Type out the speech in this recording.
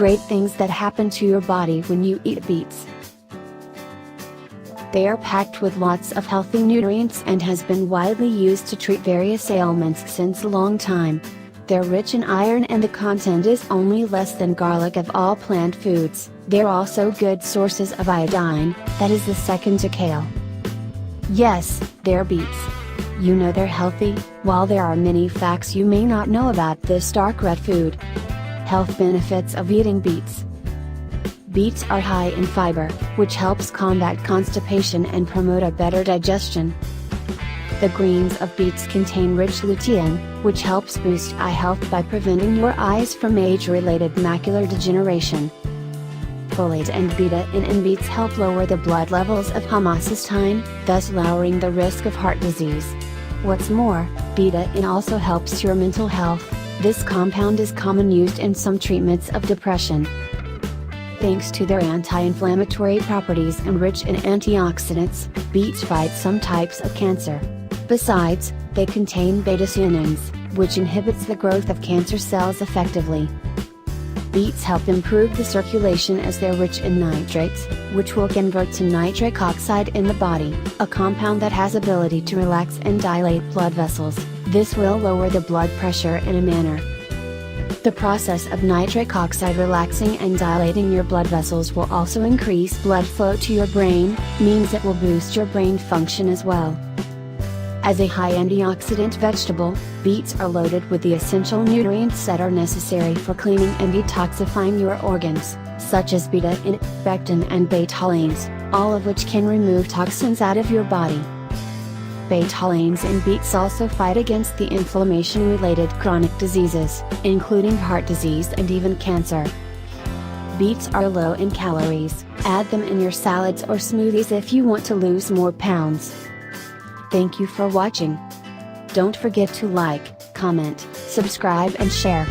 Great things that happen to your body when you eat beets. They are packed with lots of healthy nutrients and has been widely used to treat various ailments since a long time. They're rich in iron and the content is only less than garlic of all plant foods. They're also good sources of iodine, that is the second to kale. Yes, they're beets. You know they're healthy, while there are many facts you may not know about this dark red food. Health benefits of eating beets. Beets are high in fiber, which helps combat constipation and promote a better digestion. The greens of beets contain rich lutein, which helps boost eye health by preventing your eyes from age-related macular degeneration. Folate and beta-in in beets help lower the blood levels of homocysteine, thus lowering the risk of heart disease. What's more, beta-in also helps your mental health. This compound is commonly used in some treatments of depression. Thanks to their anti-inflammatory properties and rich in antioxidants, beets fight some types of cancer. Besides, they contain beta-cyanins, which inhibits the growth of cancer cells effectively. Beets help improve the circulation as they're rich in nitrates, which will convert to nitric oxide in the body, a compound that has ability to relax and dilate blood vessels. This will lower the blood pressure in a manner. The process of nitric oxide relaxing and dilating your blood vessels will also increase blood flow to your brain, means it will boost your brain function as well. As a high antioxidant vegetable, beets are loaded with the essential nutrients that are necessary for cleaning and detoxifying your organs, such as beta-in, pectin and betalains, all of which can remove toxins out of your body. Betalains in beets also fight against the inflammation-related chronic diseases, including heart disease and even cancer. Beets are low in calories. Add them in your salads or smoothies if you want to lose more pounds. Thank you for watching. Don't forget to like, comment, subscribe and share.